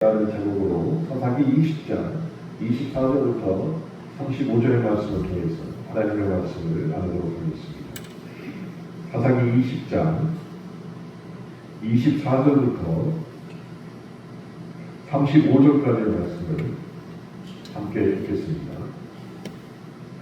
라는 제목으로 사사기 20장 24절부터 35절의 말씀을 통해서 하나님의 말씀을 나누도록 하겠습니다. 사사기 20장 24절부터 35절까지의 말씀을 함께 읽겠습니다.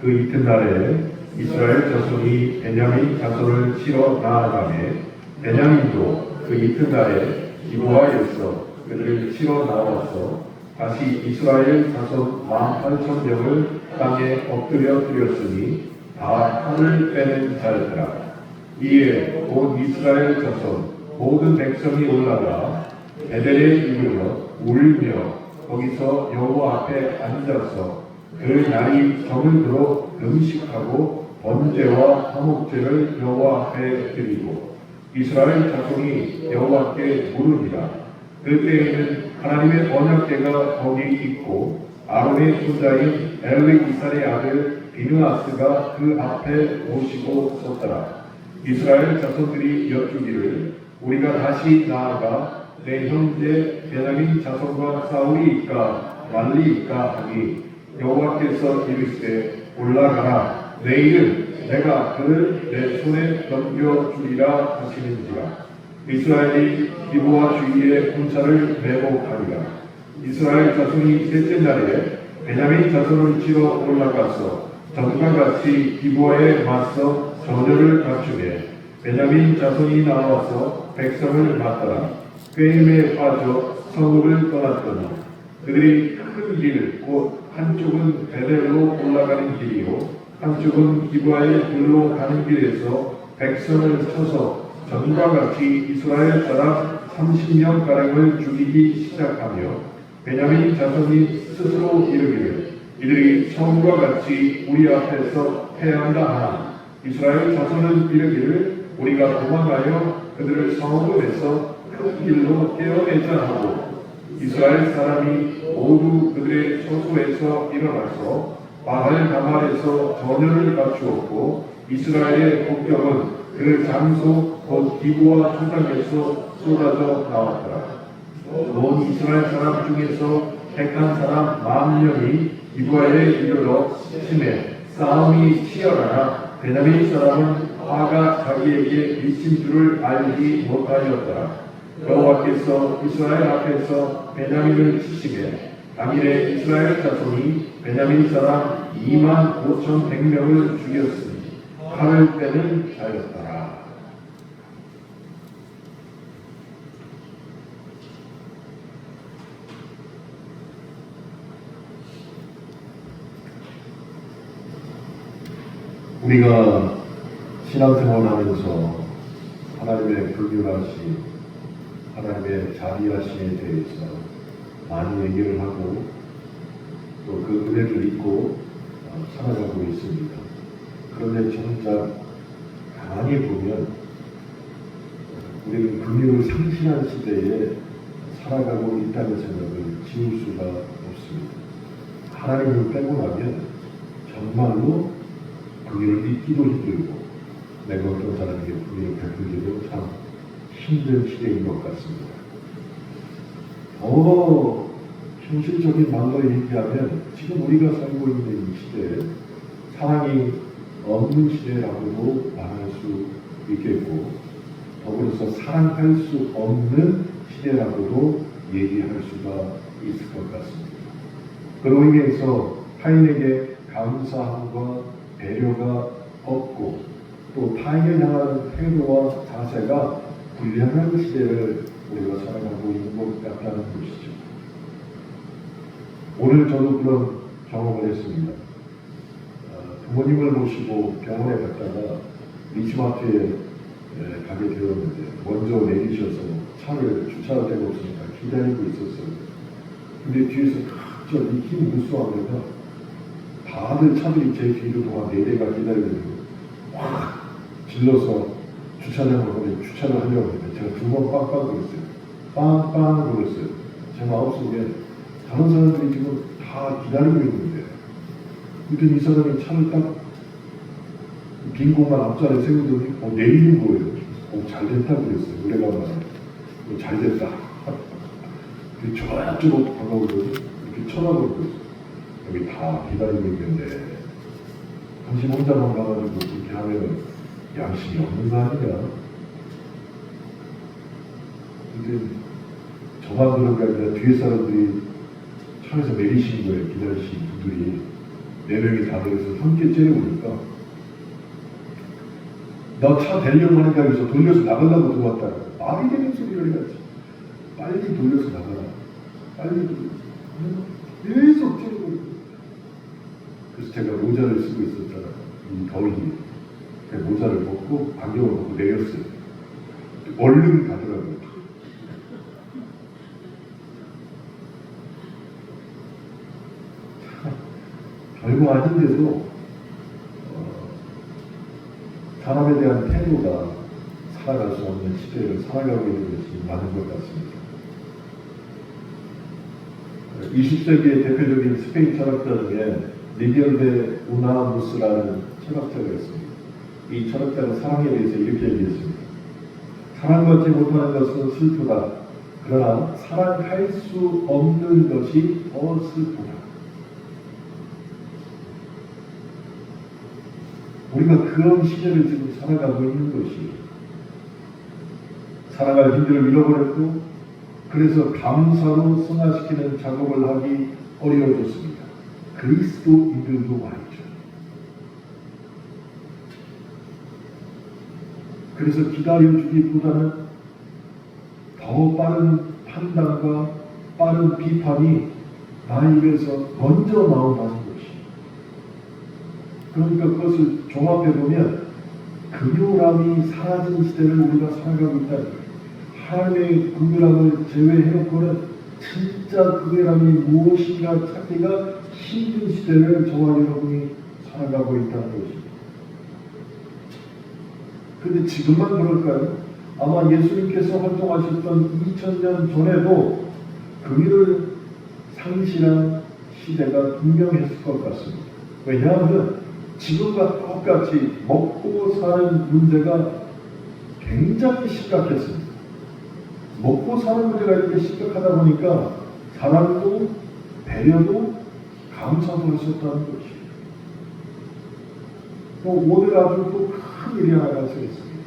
그 이튿날에 이스라엘 자손이 베냐민 자손을 치러 나아가매 베냐민도 그 이튿날에 기브아에서 그들을 치러 나와서 다시 이스라엘 자손 18,000명을 땅에 엎드려 드렸으니 다 칼을 빼는 자였더라. 이에 온 이스라엘 자손 모든 백성이 올라가 베델에 이르러 울며 거기서 여호와 앞에 앉아서 그 날이 저물 들어 금식하고 번제와 화목제를 여호와 앞에 드리고 이스라엘 자손이 여호와께 물으니라. 그때에는 하나님의 언약궤가 거기 있고 아론의 손자인 엘리이살의 아들 비느하스가 그 앞에 모시고 섰더라. 이스라엘 자손들이 여쭈기를 우리가 다시 나아가 내 형제 베냐민 자손과 싸우리이까 말리이까 하니 여호와께서 이르시되 올라가라. 내일은 내가 그를 내 손에 넘겨주리라 하시는지라. 이스라엘이 기브아 주위에 군사를 매복하리라. 이스라엘 자손이 셋째 날에 베냐민 자손을 치러 올라가서 전과 같이 기브아에 맞서 전열을 갖추되 베냐민 자손이 나와서 백성을 맞더라. 꾀임에 빠져 성읍을 떠났더니 그들이 큰 길 곧 한쪽은 베델로 올라가는 길이요 한쪽은 기브아의 길로 가는 길에서 백성을 쳐서 전과 같이 이스라엘 사람 30명가량을 죽이기 시작하며 베냐민 자손이 스스로 이르기를 이들이 처음과 같이 우리 앞에서 패한다 하나 이스라엘 자손은 이르기를 우리가 도망하여 그들을 성읍에서 큰 길로 떼어내자 하고 이스라엘 사람이 모두 그들의 처소에서 일어나서 바알 가말에서 전열을 갖추었고 이스라엘의 공격은 그 장소 곧 기브아 초장에서 쏟아져 나왔더라. 온 이스라엘 사람 중에서 택한 사람 10,000명이 기브아에 이르러 치매 싸움이 치열하나 베냐민 사람은 화가 자기에게 미친 줄을 알지 못하였더라. 여호와께서 이스라엘 앞에서 베냐민을 치시매 당일에 이스라엘 자손이 베냐민 사람 25,100명을 죽였으니 칼을 빼는 자였더라. 우리가 신앙생활하면서 하나님의 불교하심, 하나님의 자비하심에 대해서 많이 얘기를 하고 또 그 은혜를 잊고 살아가고 있습니다. 그런데 정작 가만히 보면 우리는 불교를 상실한 시대에 살아가고 있다는 생각을 지울 수가 없습니다. 하나님을 빼고 나면 정말로 불교를 잊기도 힘들고 내가 어떤 사람에게 불교를 베풀기도 참 힘든 시대인 것 같습니다. 더 현실적인 말로 얘기하면 지금 우리가 살고 있는 이 시대에 사랑이 없는 시대라고도 말할 수 있겠고 더불어서 사랑할 수 없는 시대라고도 얘기할 수가 있을 것 같습니다. 그로 인해서 타인에게 감사함과 배려가 없고 또 타인을 향하는 태도와 자세가 불량한 시대를 우리가 살아가고 있는 것 같다는 것이죠. 오늘 저도 그런 경험을 했습니다. 부모님을 모시고 병원에 갔다가 리치마트에 가게 되었는데 먼저 내리셔서 차를 주차할 데가 없으니까 기다리고 있었어요. 근데 뒤에서 저 힘 무수하면서 다들 차들이 제 뒤로 동안 4대가 기다리고 확 질러서 주차장을 보내 주차를 하려고 했는데 제가 2번 빵빵 그랬어요. 빵빵 그랬어요. 제 마음속에 다른 사람들이 지금 다 기다리고 있는데 그랬더니 이 사람이 차를 딱 빈 공간 앞자리에 세우더니 내리는 거예요. 잘 됐다 그랬어요. 노래가 잘 됐다. 저쪽으로 다가오거든요. 이렇게 쳐다보고 여기 다 기다리고 있는데 당신 혼자만 가가지고 그렇게 하면 양심이 없는 거 아니냐? 근데 저만 그런 게 아니라 뒤에 사람들이 차에서 내리신 거예요. 기다리신 분들이 4명이 다 내려서 함께 째려보니까 나 차 대려고 하니까 여기서 돌려서 나가려고 들어왔다. 말이 되는 소리를 해야지. 빨리 돌려서 나가라. 빨리 돌려서. 계속 째려보고. 그래서 제가 모자를 쓰고 있었잖아요. 이 더위에. 모자를 벗고 안경을 벗고 내렸어요. 얼른 가더라고요. 별거 아닌데도 사람에 대한 태도가 살아갈 수 없는 시대를 살아가고 있는 것이 많은 것 같습니다. 20세기의 대표적인 스페인 철학자 중에 미겔 데 우나무스라는 철학자가 있습니다. 이 철학자는 사랑에 대해서 이렇게 얘기했습니다. 사랑받지 못하는 것은 슬프다. 그러나 사랑할 수 없는 것이 더 슬프다. 우리가 그런 시대를 지금 살아가고 있는 것이 사랑할 힘들을 잃어버렸고 그래서 감사로 승화시키는 작업을 하기 어려워졌습니다. 그리스도인들도 말이죠. 그래서 기다려주기보다는 더 빠른 판단과 빠른 비판이 나의 입에서 먼저 나온다는 것이. 그러니까 그것을 종합해보면 긍휼함이 사라진 시대를 우리가 살아가고 있다는 거예요. 하나님의 긍휼함을 제외해놓고는 진짜 긍휼함이 무엇인가 찾기가 힘든 시대를 저와 여러분이 살아가고 있다는 것입니다. 근데 지금만 그럴까요? 아마 예수님께서 활동하셨던 2000년 전에도 긍휼을 상실한 시대가 분명했을 것 같습니다. 왜냐하면 지금과 똑같이 먹고 사는 문제가 굉장히 심각했습니다. 먹고 사는 문제가 이렇게 심각하다 보니까 사랑도 배려도 감사도 하셨다는 것이에요. 또 오늘 아주 또 큰 일이 하나 발생했습니다.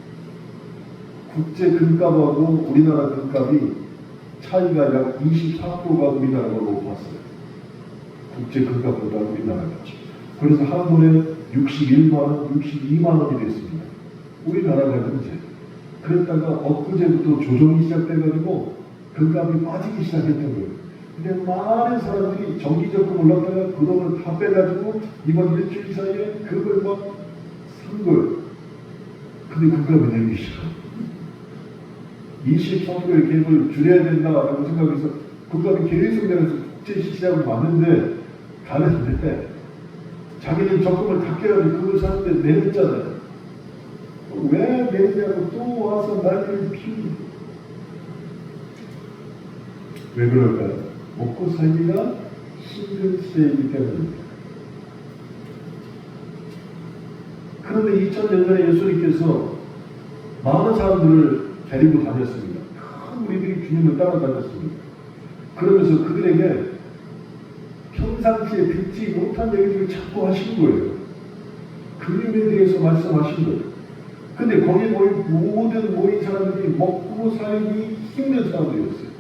국제 금값하고 우리나라 금값이 차이가 약 24%가 우리나라가 높았어요. 국제 금값보다 우리나라가. 그래서 한 번에 61만 원, 62만 원이 됐습니다. 우리나라가 문제. 그랬다가 엊그제부터 조정이 시작돼가지고 금값이 빠지기 시작했던 거예요. 근데 많은 사람들이 정기적금 올랐다가 그 돈을 다 빼가지고 이번 일주일 사이에 그걸 막 산 거예요. 근데 금값이 내리기 시작. 23개월 갭을 줄여야 된다라고 생각해서 금값이 계속 내려서 국제 시장을 왔는데 가는데 자기는 적금을 다 깨가지고 그걸 사는데 내렸잖아요. 왜 내리냐고 또 와서 난리를 피우고. 왜 그럴까요? 먹고 살기가 힘든 시대이기 때문입니다. 그런데 2000년 전에 예수님께서 많은 사람들을 데리고 다녔습니다. 큰 무리들이 주님을 따라다녔습니다. 그러면서 그들에게 평상시에 듣지 못한 얘기를 자꾸 하신 거예요. 그림에 대해서 말씀하신 거예요. 근데 거기 모인 사람들이 먹고 살기 힘든 사람들이었어요.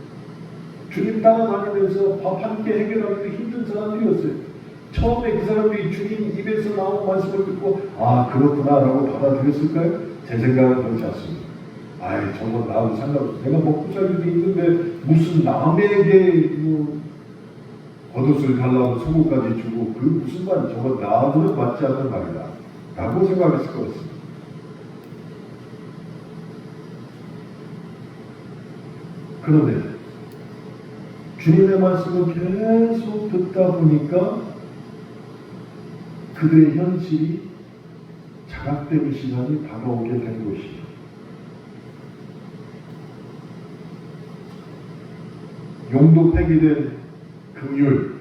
주님 따라다니면서 밥 한 끼 해결하기 힘든 사람들이었어요. 처음에 그 사람들이 주님 입에서 나온 말씀을 듣고 아 그렇구나 라고 받아들였을까요? 제 생각은 그렇지 않습니다. 아이 저건 나하고 상관없어. 내가 먹고 살기도 힘든데 무슨 남에게 겉옷을 달라고 속옷까지 주고 그 무슨 말 저건 나하고는 맞지 않는 말이다 라고 생각했을 것 같습니다. 그런데 주님의 말씀을 계속 듣다 보니까 그들의 현실이 자각되는 시간이 다가오게 된 것이죠. 용도 폐기된 긍휼,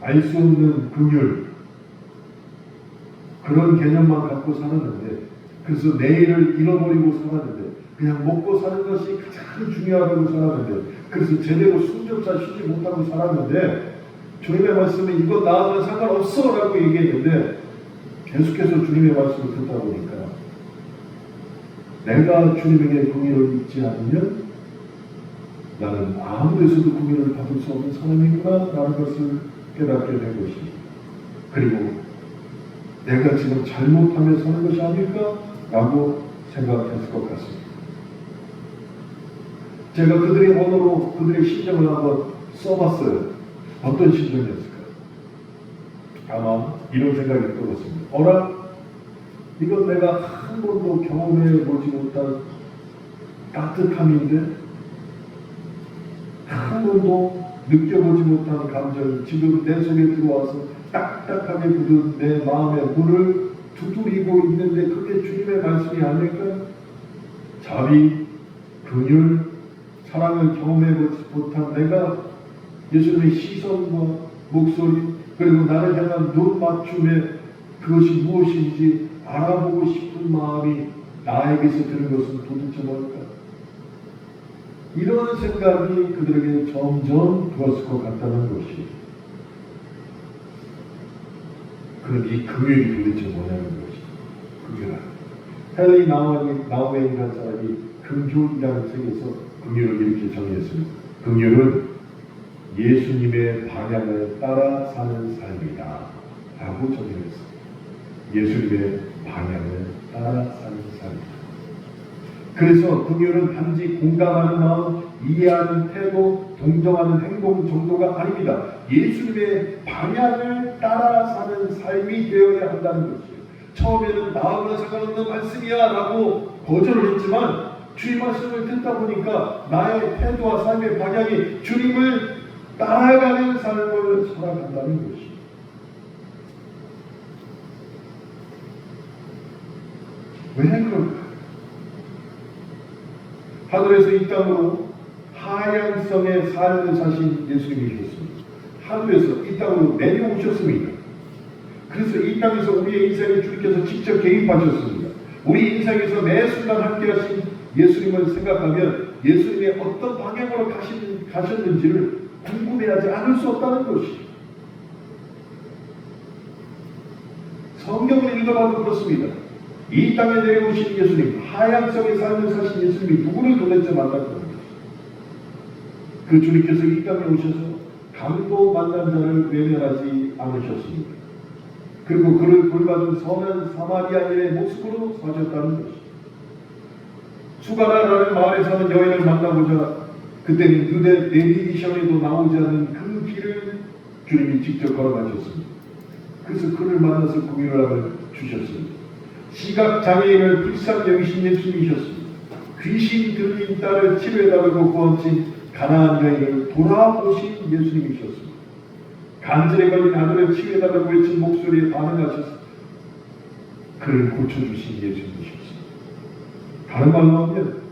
알 수 없는 긍휼, 그런 개념만 갖고 살았는데, 그래서 내일을 잃어버리고 살았는데, 그냥 먹고 사는 것이 가장 중요하다고 살았는데, 그래서 제대로 숨조차 쉬지 못하고 살았는데, 주님의 말씀은 이거 나하고는 상관없어 라고 얘기했는데, 계속해서 주님의 말씀을 듣다 보니까 내가 주님에게 긍휼을 잊지 않으면 나는 아무데서도 긍휼을 받을 수 없는 사람이구나 라는 것을 깨닫게 된 것입니다. 그리고 내가 지금 잘못하며 사는 것이 아닐까 라고 생각했을 것 같습니다. 제가 그들의 언어로 그들의 심정을 한번 써봤어요. 어떤 심정이었을까요? 아마 이런 생각이 들었습니다. 어라? 이건 내가 한 번도 경험해 보지 못한 따뜻함인데, 한 번도 느껴보지 못한 감정이 지금 내 속에 들어와서 딱딱하게 굳은 내 마음의 문을 두드리고 있는데, 그게 주님의 말씀이 아닐까? 자비, 긍휼, 사랑을 경험해보지 못한 내가 예수님의 시선과 목소리, 그리고 나를 향한 눈 맞춤에 그것이 무엇인지 알아보고 싶은 마음이 나에게서 드는 것은 도대체 뭘까? 이런 생각이 그들에게 점점 들었을 것 같다는 것이, 그럼 이 긍휼이 도대체 뭐냐는 것이, 긍휼아. 헨리 나우엔이라는 사람이 긍휼이라는 책에서 긍휼을 이렇게 정의했습니다. 긍휼은 예수님의 방향을 따라 사는 삶이다 라고 정의했습니다. 예수님의 방향을 따라 사는 삶이다. 그래서 긍휼은 단지 공감하는 마음, 이해하는 태도, 동정하는 행동 정도가 아닙니다. 예수님의 방향을 따라 사는 삶이 되어야 한다는 것이에요. 처음에는 나하고는 상관없는 말씀이야 라고 거절을 했지만, 주의 말씀을 듣다 보니까 나의 태도와 삶의 방향이 주님을 따라가는 삶을 살아간다는 것이에요. 왜 그럴까? 하늘에서 이 땅으로 하향성의 삶을 사신 예수님이셨습니다. 하늘에서 이 땅으로 내려오셨습니다. 그래서 이 땅에서 우리의 인생에 주님께서 직접 개입하셨습니다. 우리 인생에서 매 순간 함께 하신 예수님을 생각하면 예수님의 어떤 방향으로 가셨는지를 궁금해하지 않을 수 없다는 것이에요. 성경을 읽어봐도 그렇습니다. 이 땅에 내려오신 예수님, 하향성의 삶을 사신 예수님이 누구를 도대체 만났던 것이죠? 그 주님께서 이 땅에 오셔서 강도 만난 자를 외면하지 않으셨습니다. 그리고 그를 돌봐준 선한 사마리아인의 모습으로 사셨다는 것이죠. 수가라라는 마을에 사는 여인을 만나보자 그때는 유대 내비게이션에도 나오지 않은 그 길을 주님이 직접 걸어가셨습니다. 그래서 그를 만나서 긍휼을 주셨습니다. 시각장애인을 불쌍히 여기신 예수님이셨습니다. 귀신 들린 딸을 치료해달라고 구원친 가나안 여인을 돌아보신 예수님이셨습니다. 간질에 걸린 아들을 치료해달라고 외친 목소리에 반응하셔서 그를 고쳐주신 예수님이셨습니다. 다른 말로 하면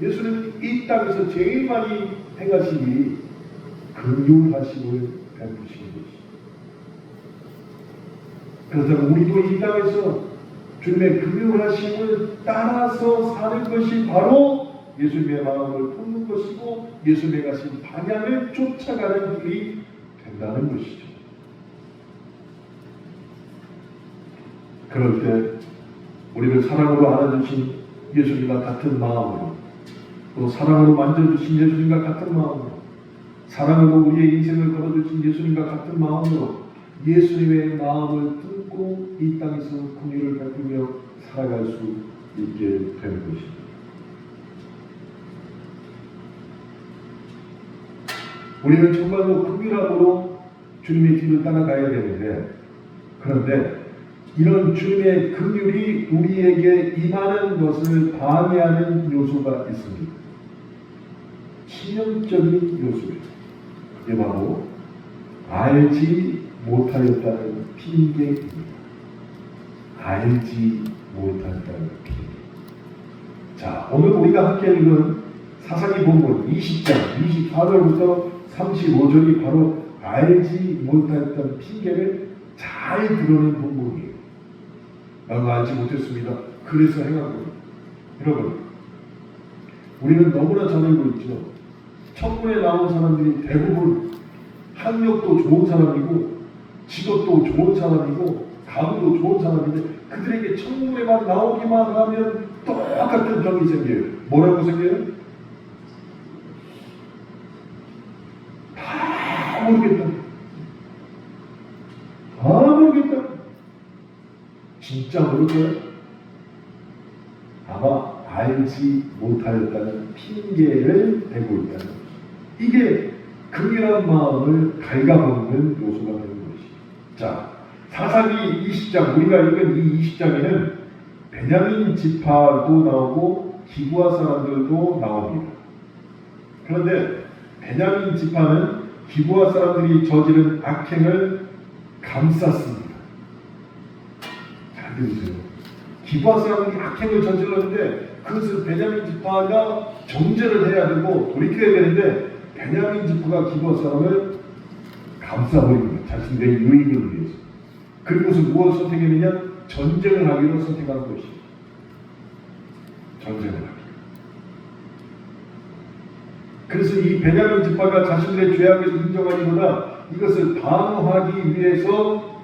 예수님은 이 땅에서 제일 많이 행하신 일이 긍휼하심을 베푸시는 것입니다. 그렇다면 우리도 이 땅에서 주님의 긍휼하심을 따라서 사는 것이 바로 예수님의 마음을 품는 것이고 예수님의 가신 방향을 쫓아가는 길이 된다는 것이죠. 그럴 때 우리를 사랑으로 안아주신 예수님과 같은 마음으로, 또 사랑으로 만져주신 예수님과 같은 마음으로, 사랑으로 우리의 인생을 걸어주신 예수님과 같은 마음으로 예수님의 마음을 품고 이 땅에서 긍휼을 베푸며 살아갈 수 있게 되는 것입니다. 우리는 정말로 긍휼함으로 주님의 길을 따라가야 되는데, 그런데 이런 주님의 긍휼이 우리에게 임하는 것을 방해하는 요소가 있습니다. 치명적인 요소입니다. 그게 바로 알지 못하였다는 핑계입니다. 알지 못한다는 핑계. 자, 오늘 우리가 함께 읽은 사사기 본문 20장 24절부터 35절이 바로 알지 못했던 핑계를 잘 드러낸 본문이에요. 나도 알지 못했습니다. 그래서 행한 겁니다. 여러분, 우리는 너무나 잘 알고 있죠. 청문회 나온 사람들이 대부분 학력도 좋은 사람이고 직업도 좋은 사람이고 가문도 좋은 사람인데 그들에게 청문회만 나오기만 하면 똑같은 병이 생겨요. 뭐라고 생겨요? 다 모르겠다. 다 모르겠다. 진짜 모를 거야? 아마 알지 못하였다는 핑계를 대고 있다는 거죠. 이게 긍휼한 마음을 갉아먹는 요소가 되는 것이죠. 자, 사사기 20장, 우리가 읽은 이 20장에는 베냐민 지파도 나오고 기브아 사람들도 나옵니다. 그런데 베냐민 지파는 기브아 사람들이 저지른 악행을 감쌌습니다. 잘 들으세요. 기브아 사람들이 악행을 저질렀는데 그것을 베냐민 지파가 정죄를 해야 되고 돌이켜야 되는데 베냐민 지파가 기브아 사람을 감싸버립니다. 자신들의 유익을 위해서. 그리고서 무엇을 선택했느냐? 전쟁을 하기로 선택한 것입니다. 전쟁을 하기. 그래서 이 베냐민 지파가 자신들의 죄악을 인정하기보다 이것을 방어하기 위해서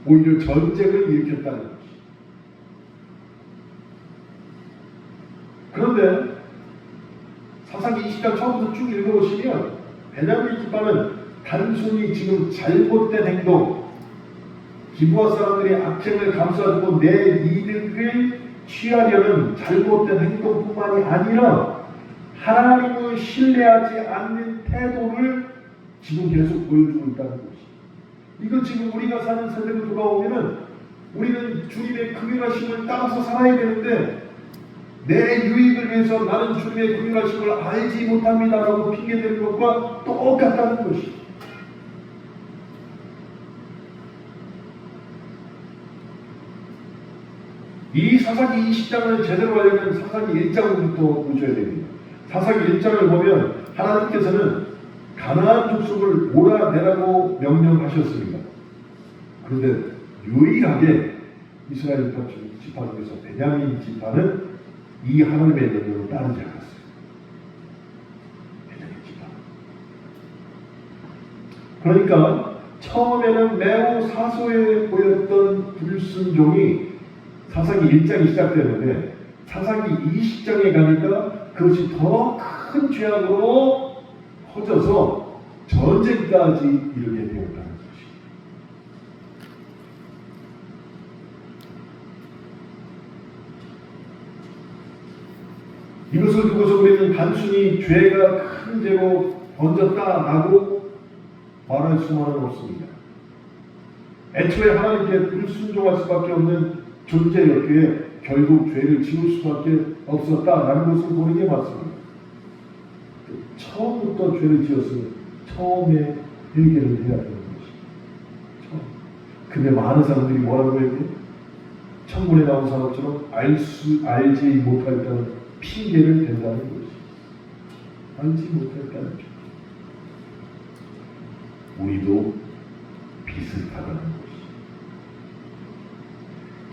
오히려 전쟁을 일으켰다는 것입니다. 그런데 사사기 20장 처음부터 쭉 읽어보시면 베냐민 지파는 단순히 지금 잘못된 행동, 기브아 사람들의 악행을 감싸주고 내 이득을 취하려는 잘못된 행동뿐만이 아니라 하나님을 신뢰하지 않는 태도를 지금 계속 보여주고 있다는 것이. 이거 지금 우리가 사는 세대로 돌아오면은 우리는 주님의 긍휼하심을 따라서 살아야 되는데 내 유익을 위해서 나는 주님의 긍휼하심을 알지 못합니다라고 핑계대는 것과 똑같다는 것이. 이 사사기 20장을 제대로 하려면 사사기 1장부터 보셔야 됩니다. 사사기 1장을 보면 하나님께서는 가나안 족속을 몰아내라고 명령하셨습니다. 그런데 유일하게 이스라엘 지파 중에서 베냐민 지파는 이 하나님의 명령을 따르지 않았어요. 베냐민 지파. 그러니까 처음에는 매우 사소해 보였던 불순종이 사사기 1장이 시작되는데 사사기 20장에 가니까 그것이 더 큰 죄악으로 퍼져서 전쟁까지 이르게 되었다는 것입니다. 이것을 두고서 우리는 단순히 죄가 큰 죄로 번졌다라고 말할 수만은 없습니다. 애초에 하나님께 불순종할 수밖에 없는 존재였기에 결국 죄를 지을 수밖에 없었다라는 것을 보는 게 맞습니다. 처음부터 죄를 지었으면 처음에 회개를 해야 되는 것입니다. 처음. 근데 많은 사람들이 뭐라고 해요? 청문회 나온 사람처럼 알지 못하였다는 핑계를 댄다는 것입니다. 알지 못하였다는 핑계. 우리도 비슷하다는 것입니다.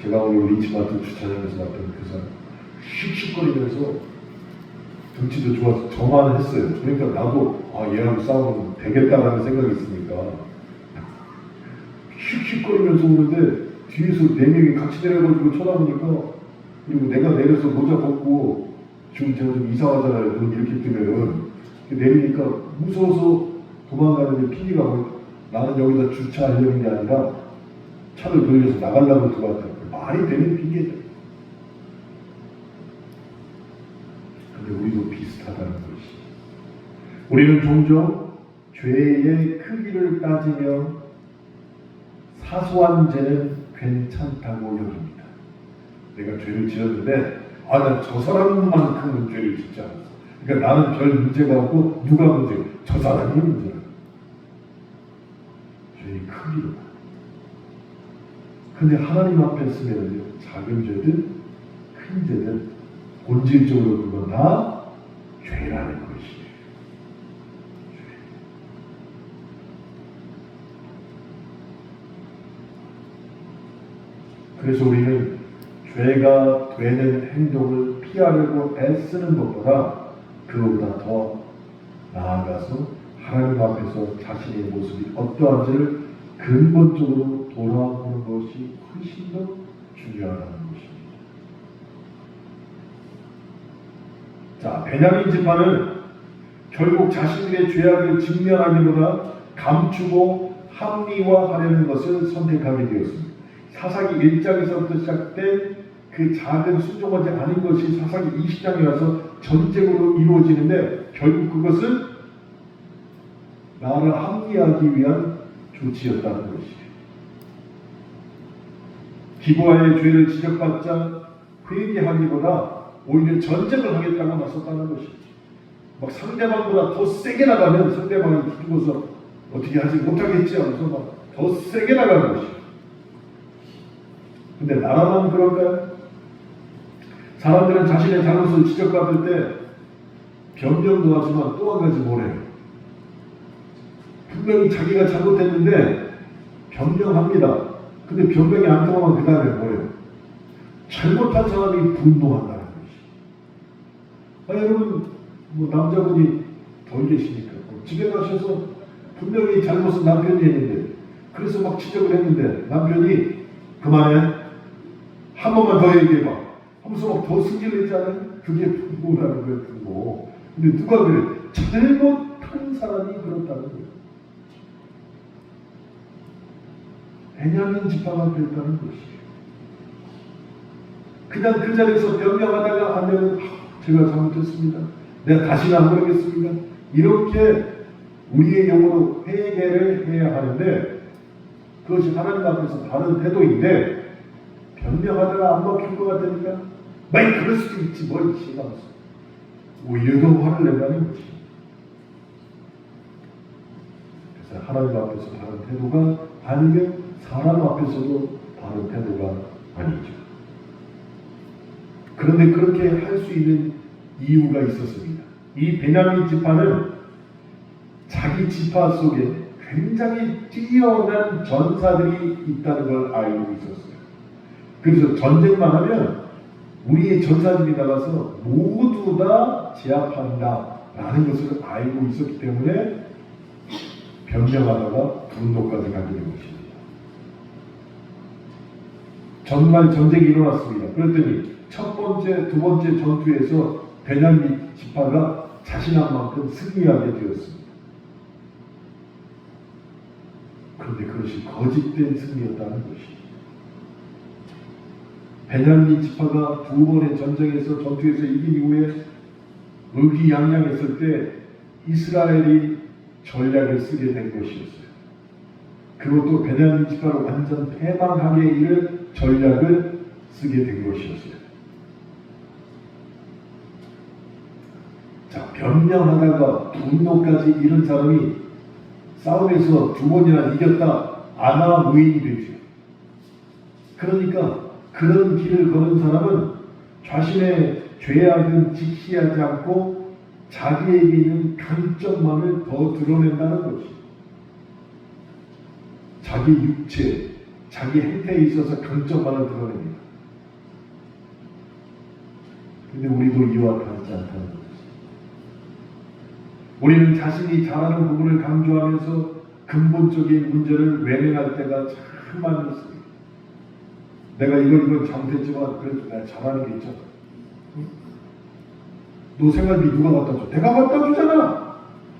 제가 오늘 리치마트 주차장에서 봤던 그 사람 슉슉거리면서 등치도 좋아서 저만 했어요. 그러니까 나도 얘하고 싸우면 되겠다라는 생각이 있으니까 슉슉거리면서 오는데 뒤에서 4명이 같이 내려가지고 쳐다보니까 그리고 내가 내려서 모자 벗고 지금 제가 좀 이상하잖아요. 눈 이렇게 뜨면은 내리니까 무서워서 도망가는데 PD가 나는 여기다 주차하려는 게 아니라 차를 돌려서 나가려고 들어왔다. 말이 되는 핑계죠. 근데 우리도 비슷하다는 것이. 우리는 종종 죄의 크기를 따지며 사소한 죄는 괜찮다고 여깁니다. 내가 죄를 지었는데 난 저 사람만큼은 죄를 짓지 않았어. 그러니까 나는 별 문제가 없고 누가 문제고 저 사람이 문제라. 죄의 크기로. 근데 하나님 앞에 서면 작은 죄든 큰 죄든 본질적으로 그건 다 죄라는 것이에요. 죄. 그래서 우리는 죄가 되는 행동을 피하려고 애쓰는 것보다 그보다 더 나아가서 하나님 앞에서 자신의 모습이 어떠한지를 근본적으로 돌아보는 것이 훨씬 더 중요하다는 것입니다. 자, 베냐민 지파는 결국 자신들의 죄악을 직면하기보다 감추고 합리화하려는 것을 선택하게 되었습니다. 사사기 1장에서부터 시작된 그 작은 순종하지 않은 것이 사사기 20장에 와서 전쟁으로 이루어지는데 결국 그것은 나를 합리화하기 위한 조치였다는 것이에요. 기브아의 죄를 지적받자 회개하기보다 오히려 전쟁을 하겠다고 나섰다는 것이죠. 막 상대방보다 더 세게 나가면 상대방이 죽어서 어떻게 하지 못하겠지 하면서 막 더 세게 나가는 것이에요. 근데 나라만 그럴까요? 사람들은 자신의 잘못을 지적받을 때 변명도 하지만 또 한 가지 뭐래요? 분명히 자기가 잘못했는데 변명합니다. 근데 변명이 안 통하면 그 다음에 뭐래요? 잘못한 사람이 분노한다는 것이. 여러분, 남자분이 덜 계시니까 집에 가셔서 분명히 잘못은 남편이 했는데 그래서 막 지적을 했는데 남편이 그만해, 한 번만 더 얘기해봐 하면서 막 더 승질내지 않아요? 그게 분노라는 거예요. 분노. 근데 누가 그래? 잘못한 사람이 그렇다는 거예요. 베냐민 지파가 그랬다는 것이에요. 그냥 그 자리에서 변명하다가 안 되면 제가 잘못했습니다, 내가 다시는 안 그러겠습니다, 이렇게 우리의 영으로 회개를 해야 하는데 그것이 하나님 앞에서 바른 태도인데 변명하다가 안 먹힐 것 같으니까 많이 그럴 수도 있지 뭐 이치가 없어. 오히려 더 화를 낸다는 거지. 그래서 하나님 앞에서 바른 태도가 아니면 사람 앞에서도 바른 태도가 아니죠. 그런데 그렇게 할 수 있는 이유가 있었습니다. 이 베냐민 지파는 자기 지파 속에 굉장히 뛰어난 전사들이 있다는 걸 알고 있었어요. 그래서 전쟁만 하면 우리의 전사들이 나가서 모두 다 제압한다라는 것을 알고 있었기 때문에 변명하다가 분노까지 가게 된 것입니다. 정말 전쟁이 일어났습니다. 그랬더니 첫 번째, 두 번째 전투에서 베냐민 지파가 자신한 만큼 승리하게 되었습니다. 그런데 그것이 거짓된 승리였다는 것이죠. 베냐민 지파가 두 번의 전쟁에서 전투에서 이긴 이후에 의기양양했을 때 이스라엘이 전략을 쓰게 된 것이었어요. 그것도 베냐민 지파를 완전 패망하게 이를 전략을 쓰게 된 것이었어요. 자, 변명하다가 분노까지 이른 사람이 싸움에서 두 번이나 이겼다 아나 무인이 되죠. 그러니까 그런 길을 거는 사람은 자신의 죄악은 직시하지 않고 자기에게 있는 강점만을 더 드러낸다는 것이. 자기 육체, 자기 행태에 있어서 강점만을 드러냅니다. 근데 우리도 이와 같지 않다는 것이. 우리는 자신이 잘하는 부분을 강조하면서 근본적인 문제를 외면할 때가 참 많이 있습니다. 내가 이걸 잘못했지만 그래도 내가 잘하는 게 있잖아. 너 생활비 누가 갖다 줘? 내가 갖다 주잖아.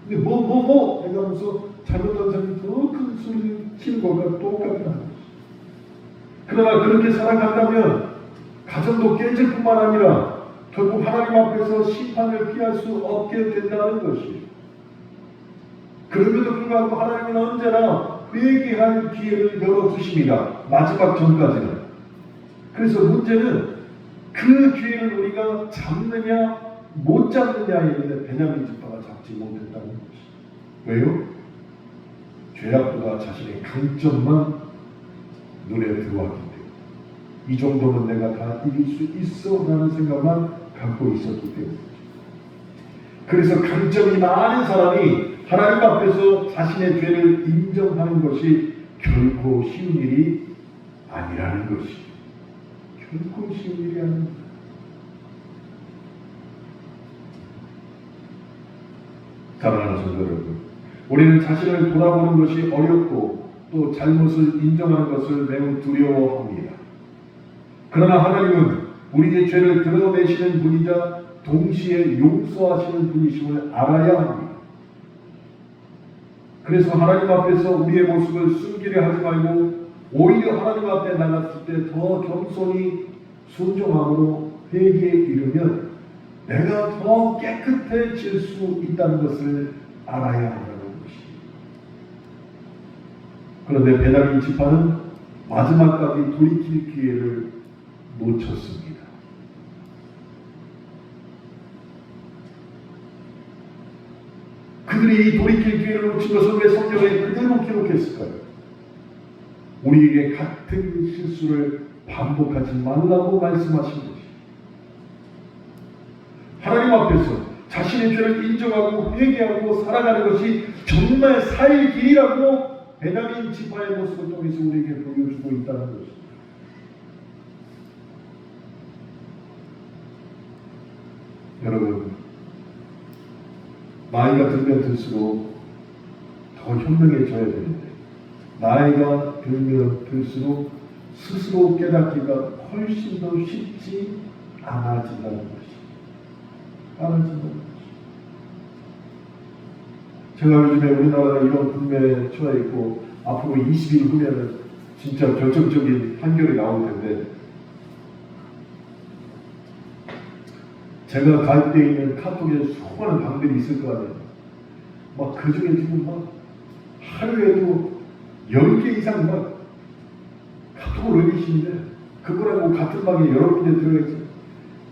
근데 내가 하면서 잘못한 사람이 더 큰 소리를 치는 것과 똑같다는 거지. 그러나 그렇게 살아간다면 가정도 깨질 뿐만 아니라 결국 하나님 앞에서 심판을 피할 수 없게 된다는 것이에요. 그럼에도 불구하고 하나님은 언제나 회개할 기회를 열어주십니다. 마지막 전까지는. 그래서 문제는 그 기회를 우리가 잡느냐 못 잡느냐에 있는데 베냐민 지파가 잡지 못했다는 것이. 왜요? 죄악보다 자신의 강점만 눈에 들어왔기 때문에 이 정도는 내가 다 이길 수 있어 라는 생각만 갖고 있었기 때문이죠. 그래서 강점이 많은 사람이 하나님 앞에서 자신의 죄를 인정하는 것이 결코 쉬운 일이 아니라는 것이. 결코 쉬운 일이 아닙니다. 사랑하는 성도 여러분, 우리는 자신을 돌아보는 것이 어렵고 또 잘못을 인정하는 것을 매우 두려워합니다. 그러나 하나님은 우리의 죄를 드러내시는 분이자 동시에 용서하시는 분이심을 알아야 합니다. 그래서 하나님 앞에서 우리의 모습을 숨기려 하지 말고 오히려 하나님 앞에 나갔을 때 더 겸손히 순종함으로 회개에 이르면 내가 더 깨끗해질 수 있다는 것을 알아야 한다는 것입니다. 그런데 베냐민 지파는 마지막까지 돌이킬 기회를 놓쳤습니다. 그들이 이 돌이킬 기회를 놓친 것을 왜 성경에 그대로 기록했을까요? 우리에게 같은 실수를 반복하지 말라고 말씀하신 것입니다. 하나님 앞에서 자신의 죄를 인정하고 회개하고 살아가는 것이 정말 살 길이라고 베냐민 지파의 모습을 통해서 우리에게 보여주고 있다는 것입니다. 여러분, 나이가 들면 들수록 더 현명해져야 되는데 나이가 들면 들수록 스스로 깨닫기가 훨씬 더 쉽지 않아진다는 것입니다. 제가 요즘에 우리나라가 이런 국면에 처해 있고 앞으로 20일 후면은 진짜 결정적인 판결이 나올 텐데 제가 가입되어 있는 카톡에 수많은 방들이 있을 거 아니에요. 막 그 중에 지금 막 하루에도 10개 이상 막 카톡을 올리시는데 그거라고 같은 방에 여러 군데 들어있어요.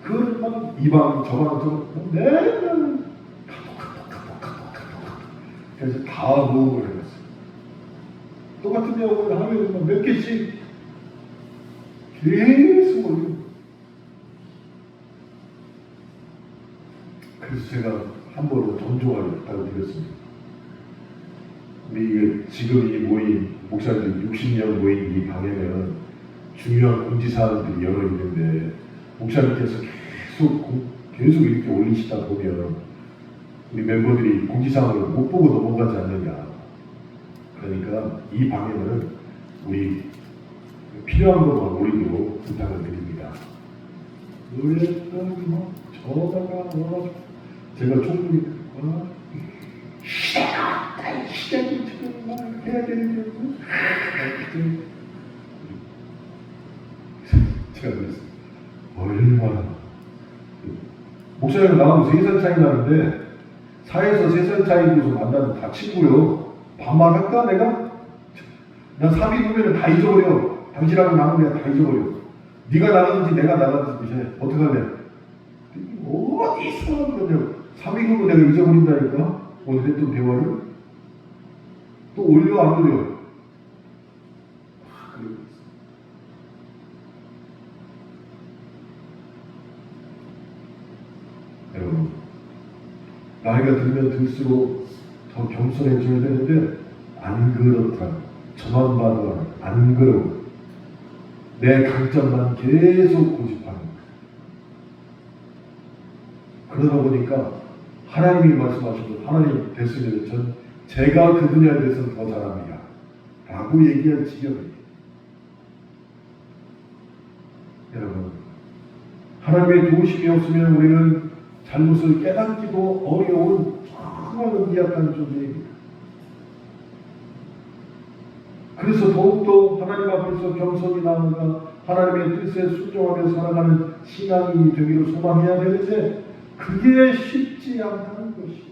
그걸 막 이 방 저 방 저 방 맨날 카톡 그래서 다 모음을 해놨어요. 똑같은 내용을 하루에 몇 개씩 계속 올리고 그래서 제가 한 번은 존중을 부탁드렸습니다. 우리 지금 이 모임, 목사님들 60년 모임 이 방에는 중요한 공지사항들이 여러 있는데 목사님께서 계속 이렇게 올리시다 보면 우리 멤버들이 공지사항을 못 보고 넘어가지 않느냐. 그러니까 이 방에는 우리 필요한 것만 올리도록 부탁을 드립니다. 놀랬더니 뭐 저다가 제가 충분히 시작이 지금 뭐 해야 되는데 제가 그랬어요. 얼마나 목사님 나하고 3살 차이 나는데 4에서 3살 차이로서 만나면 다 친구요. 반말할까 내가? 난 3일 후면은 다 잊어버려. 당신하고 나는 내가 다 잊어버려. 네가 나가든지 내가 나가든지 어떡할래? 어디서 그러냐. 3일 후로 내가 잊어버린다니까? 오늘 했던 대화를? 또 올려 안 올려? 그리고 여러분, 나이가 들면 들수록 더 겸손해져야 되는데 안 그렇다. 저만 봐도 안 그러고 내 강점만 계속 고집하는 거예요. 그러다 보니까 하나님이 말씀하셔도 하나님 됐으면 제가 그 분야에 대해서는 더 잘합니다 라고 얘기할 지경이에요. 여러분, 하나님의 도우심이 없으면 우리는 잘못을 깨닫기도 어려운 수많은 미약한 존재입니다. 그래서 더욱더 하나님 앞에서 겸손히 나아가 하나님의 뜻에 순종하며 살아가는 신앙인이 되기를 소망해야 되는데 그게 쉽지 않다는 것이.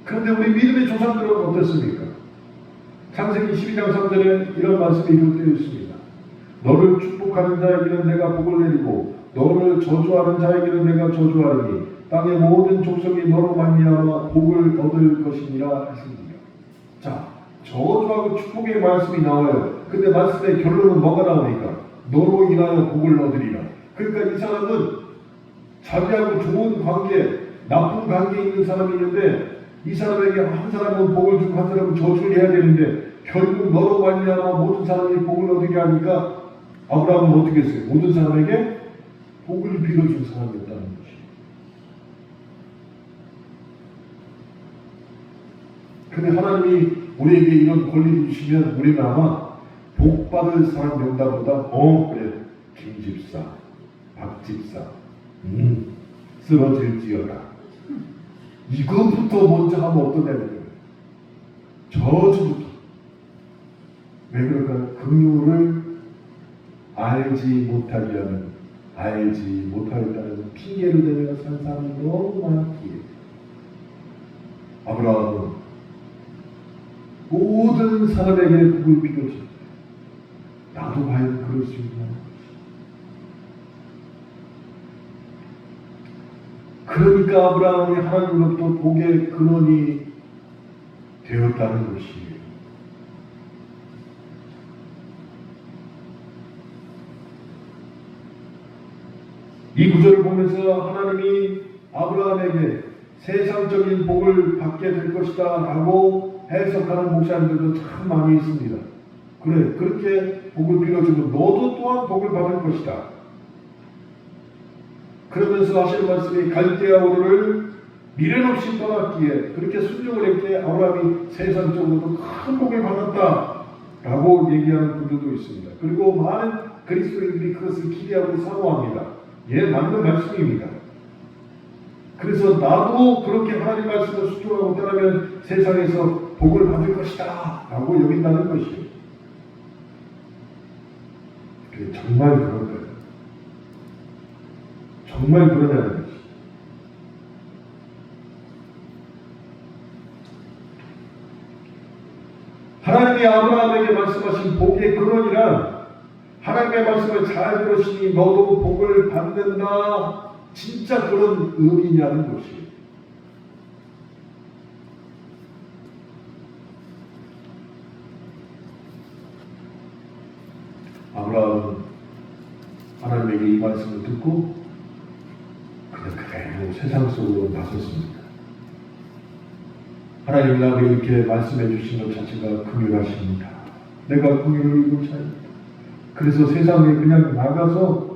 그런데 우리 믿음의 조상들은 어떻습니까? 창세기 12장 3절에 이런 말씀이 기록되어 있습니다. 너를 축복하는 자에게는 내가 복을 내리고 너를 저주하는 자에게는 내가 저주하리니 땅의 모든 족속이 너로 말미암아 복을 얻을 것이니라 하십니다. 자, 저주하고 축복의 말씀이 나와요. 근데 말씀의 결론은 뭐가 나오니까? 너로 인하여 복을 얻으리라. 그러니까 이 사람은 자기하고 좋은 관계, 나쁜 관계에 있는 사람이 있는데 이 사람에게 한 사람은 복을 주고 한 사람은 저주를 해야 되는데 결국 너로 말미암아 모든 사람이 복을 얻으게 하니까 아브라함은 어떻게 했어요? 모든 사람에게 복을 빌어준 사람이었다는 것이. 근데 하나님이 우리에게 이런 권리를 주시면 우리는 아마 복받을 사람 명단보다 그래 김집사, 박집사 쓰러질지어다 이것부터 먼저 하면 어떠냐면 저주부터. 왜 그럴까요? 긍휼을 알지 못하게 하는, 알지 못하겠다는 핑계를 대며 산 사람이 너무 많기에 아브라함은 모든 사람에게 복을 빌어줘. 나도 과연 그럴 수 있나? 그러니까 아브라함이 하나님으로부터 복의 근원이 되었다는 것이에요. 이 구절을 보면서 하나님이 아브라함에게 세상적인 복을 받게 될 것이다 라고 해석하는 목사님들도 참 많이 있습니다. 그래, 그렇게 복을 빌어주고 너도 또한 복을 받을 것이다. 그러면서 하시는 말씀이 갈대아 우르를 미련 없이 떠났기에, 그렇게 순종을 했기에 아브라함이 세상적으로도 큰 복을 받았다 라고 얘기하는 분들도 있습니다. 그리고 많은 그리스도인들이 그것을 기대하고 사모합니다. 예, 맞는 말씀입니다. 그래서 나도 그렇게 하나님 말씀을 순종하고 따르면 세상에서 복을 받을 것이다 라고 여긴다는 것이에요. 그게 정말 그럴까요? 정말 그러냐는 것이. 하나님이 아브라함에게 말씀하신 복의 근원이란 하나님의 말씀을 잘 들으시니 너도 복을 받는다, 진짜 그런 의미냐는 것이에요. 아브라함은 하나님에게 이 말씀을 듣고 그냥 그대로 세상 속으로 나섰습니다. 하나님 나에게 이렇게 말씀해 주신 것 자체가 긍휼하십니다. 내가 긍휼을 입은 자입니다. 그래서 세상에 그냥 나가서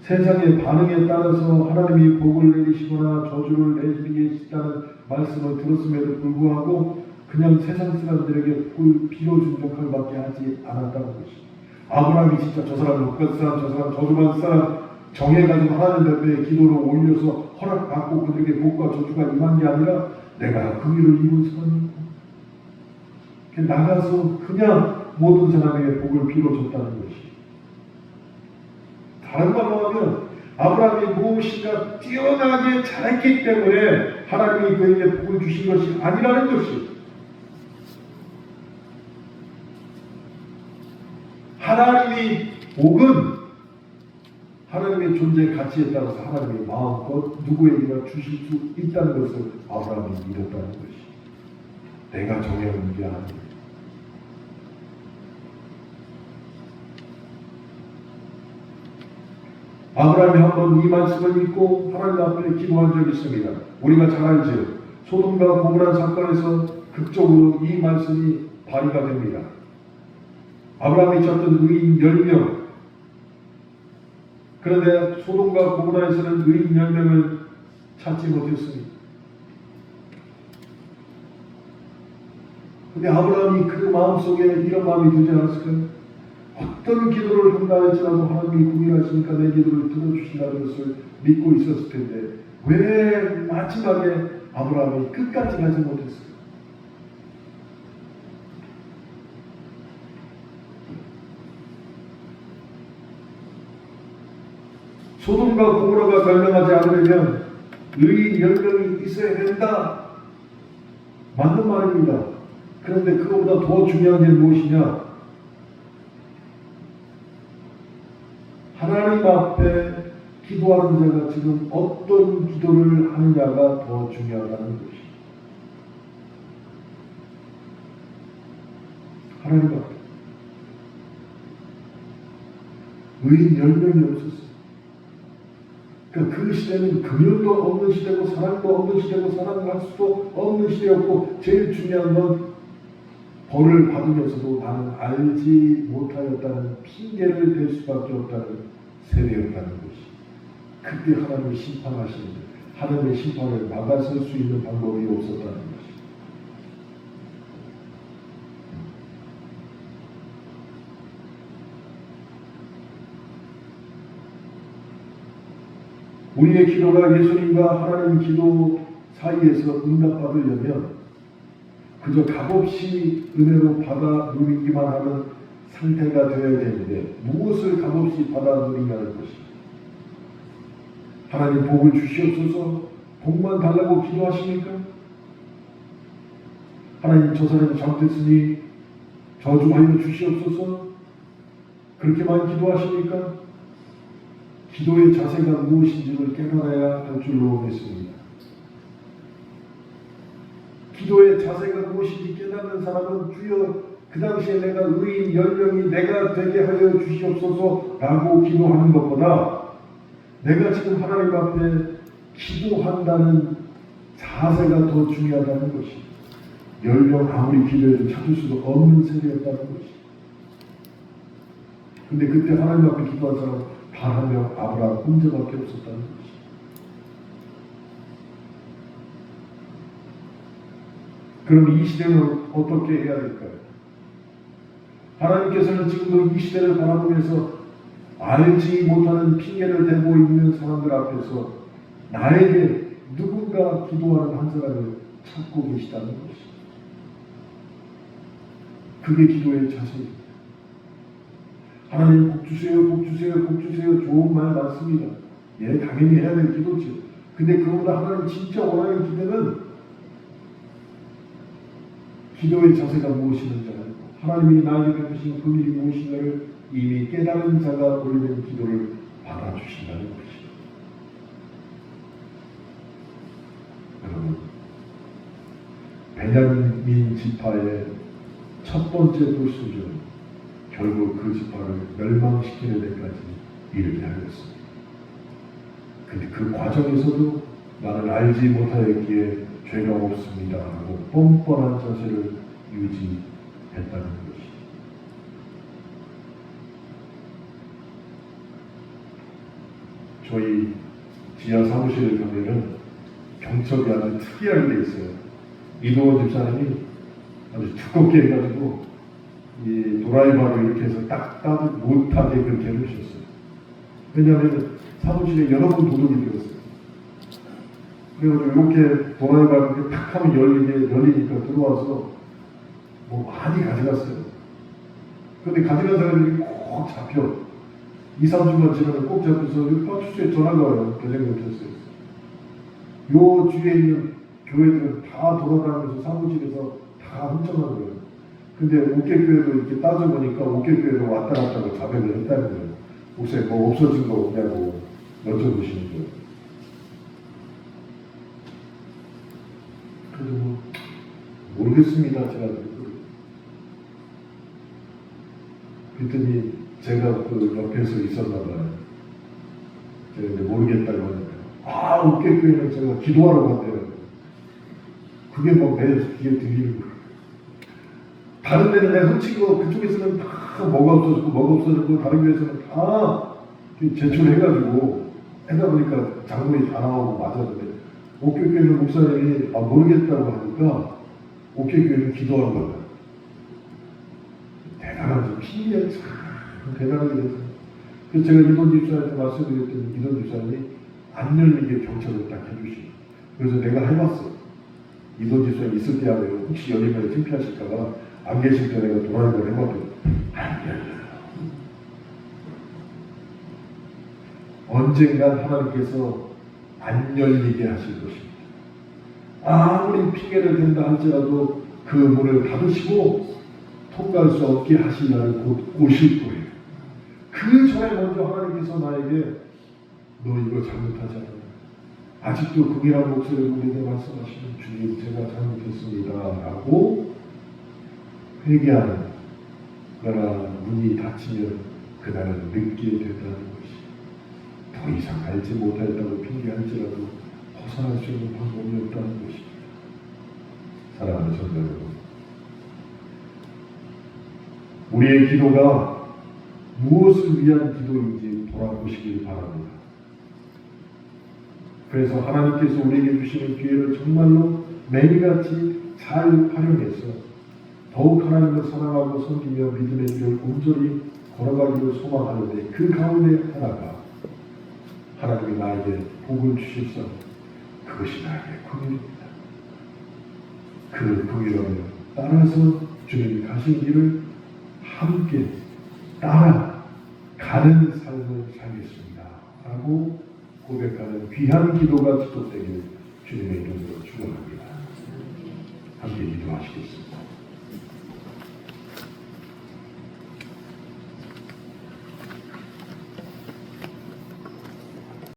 세상의 반응에 따라서 하나님이 복을 내리시거나 저주를 내리시다는 말씀을 들었음에도 불구하고 그냥 세상 사람들에게 복을 빌어준 역할밖에 하지 않았다는 것입니다. 아브라함이 진짜 저 사람 복받은 사람, 저 사람 저주받은 사람 정해가지고 하나님 앞에 기도를 올려서 허락받고 그들에게 복과 저주가 임한 게 아니라 내가 긍휼을 입은 사람이고 나가서 그냥 모든 사람에게 복을 빌어줬다는 것이. 다른 말로 하면 아브라함이 무엇인가 뛰어나게 잘했기 때문에 하나님이 그에게 복을 주신 것이 아니라는 것이. 하나님이 복은 하나님의 존재 가치에 따라서 하나님이 마음껏 누구에게나 주실 수 있다는 것을 아브라함이 믿었다는 것이. 내가 정해놓은 게 아니에요. 아브라함이 한번 이 말씀을 믿고 하나님 앞에 기도한 적이 있습니다. 우리가 잘 알죠. 소돔과 고모라 사건에서 극적으로 이 말씀이 발휘가 됩니다. 아브라함이 찾던 의인 10명. 그런데 소돔과 고모라에서는 의인 10명을 찾지 못했습니다. 그런데 아브라함이 그 마음속에 이런 마음이 들지 않았을까요? 어떤 기도를 한다 할지라도 하나님이 궁일하시니까 내 기도를 들어주신다는 것을 믿고 있었을 텐데 왜 마지막에 아브라함이 끝까지 가지 못했을까? 소돔과 고모라가 멸망하지 않으려면 의인 10명이 있어야 된다. 맞는 말입니다. 그런데 그것보다 더 중요한 게 무엇이냐? 하나님 앞에 기도하는 자가 지금 어떤 기도를 하느냐가 더 중요하다는 것이. 하나님 앞에 의인 10명이 없었어요. 그러니까 그 시대는 금융도 없는 시대고 사랑도 없는 시대고 사랑을 할 수도 없는 시대였고 제일 중요한 건 벌을 받으면서도 나는 알지 못하였다는 핑계를 댈 수밖에 없다는 세대였다는 것이. 그때 하나님이 심판하시는데 하나님의 심판을 막아설 수 있는 방법이 없었다는 것입니다. 우리의 기도가 예수님과 하나님 기도 사이에서 응답받으려면 그저 값없이 은혜로 받아 누리기만 하는 상태가 되어야 되는데 무엇을 값없이 받아 누리냐는 것입니다. 하나님 복을 주시옵소서 복만 달라고 기도하십니까? 하나님 저 사람이 잘못했으니 저주하여 주시옵소서 그렇게만 기도하십니까? 기도의 자세가 무엇인지를 깨달아야 할 줄로 믿습니다. 기도의 자세가 무엇인지 깨닫는 사람은 주여 그 당시에 내가 의인 10명이 내가 되게 하여 주시옵소서 라고 기도하는 것보다 내가 지금 하나님 앞에 기도한다는 자세가 더 중요하다는 것입니다. 10명 아무리 기도해도 찾을 수도 없는 세계였다는 것입니다. 근데 그때 하나님 앞에 기도한 사람은 단 한 명 아브라함 혼자밖에 없었다는 것입니다. 그럼 이 시대는 어떻게 해야 될까요? 하나님께서는 지금도 이 시대를 바라보면서 알지 못하는 핑계를 대고 있는 사람들 앞에서 나에게 누군가 기도하는 한 사람을 찾고 계시다는 것입니다. 그게 기도의 자세입니다. 하나님 복 주세요, 복 주세요, 복 주세요. 좋은 말 많습니다. 예, 당연히 해야 될 기도죠. 근데 그보다 하나님 진짜 원하는 기도는 기도의 자세가 무엇이는지 알고 하나님이 나에게 베푸신 그 일이 무엇인가를 이미 깨달은 자가 올리는 기도를 받아주신다는 것입니다. 여러분, 베냐민 지파의 첫 번째 불순종은 결국 그 지파를 멸망시키는 데까지 이르게 하였습니다. 근데 그 과정에서도 나는 알지 못하였기에 죄가 없습니다 하고 뻔뻔한 자세를 유지했다는 것입니다. 저희 지하 사무실에 가면은 경첩이 아주 특이한 게 있어요. 이동원 집사님이 아주 두껍게 해가지고 이 도라이바를 이렇게 해서 딱딱 못하게 그렇게 해주셨어요. 왜냐하면 사무실에 여러 번 도둑이 들었어요. 그래가지고 이렇게 도라이바를 이렇게 탁 하면 열리니까 들어와서 뭐 많이 가져갔어요. 근데 가져간 사람들이 꼭 잡혀. 2, 3주만 지나면 꼭 잡혀서 파출소에 전화가 와요. 대전경찰서에서. 요 주위에 있는 교회들은 다 돌아다니면서 사무실에서 다 훔쳐간 거예요. 근데 옥계교회도 이렇게 따져보니까 옥계교회도 왔다 갔다 하고 자백을 했다는 거예요. 혹시 뭐 없어진 거 없냐고 여쭤보시는 거예요. 그래서 뭐 모르겠습니다. 제가 그랬더니 제가 그 옆에서 있었나 봐요. 제가 이제 모르겠다고 하니까 옥계교회는 제가 기도하러 간대요. 그게 뭐 매일 귀에 들리는 거예요. 다른 데는 내가 훔친 거 그쪽에서는 다 뭐가 없어졌고 다른 교회에서는 다 제출해가지고 하다 보니까 장본이 다 나오고 맞았는데 옥계교회는 목사님이 모르겠다고 하니까 옥계교회는 기도하는 거예요. 대단하죠. 신기해. 참 대단하게 됐어요. 그래서 제가 이돈 집사한테 말씀드렸더니 이돈 집사님이 안 열리게 경찰을 딱 해주시고 그래서 내가 해봤어. 이돈 집사님 있을 때 하면 혹시 열리면 창피하실까봐 안 계실 때 내가 도라이버를 해봤더니 안 열려요. 언젠간 하나님께서 안 열리게 하실 것입니다. 아무리 핑계를 댄다 할지라도 그 문을 닫으시고 통과할 수 없게 하실 날을 곧 오실 거예요. 그 전에 먼저 하나님께서 나에게 너 이거 잘못하지 않아. 아직도 긍휼한 목소리로 우리에게 말씀하시는 주님 제가 잘못했습니다 라고 회개하는 그러나 문이 닫히면 그날은 늦게 된다는 것이 더 이상 알지 못하였다고 핑계할지라도 벗어날 수 있는 방법이 없다는 것입니다. 사랑하는 성도 여러분, 우리의 기도가 무엇을 위한 기도인지 돌아보시길 바랍니다. 그래서 하나님께서 우리에게 주시는 기회를 정말로 매일같이 잘 활용해서 더욱 하나님을 사랑하고 섬기며 믿음의 길을 온전히 걸어가기를 소망하는데 그 가운데 하나가 하나님이 나에게 복을 주셔서 그것이 나에게 긍휼입니다. 그 긍휼함을 따라서 주님이 가신 길을 함께 따라가는 삶을 살겠습니다 라고 고백하는 귀한 기도가 지속되길 주님의 이름으로 축원합니다. 함께 기도하시겠습니다.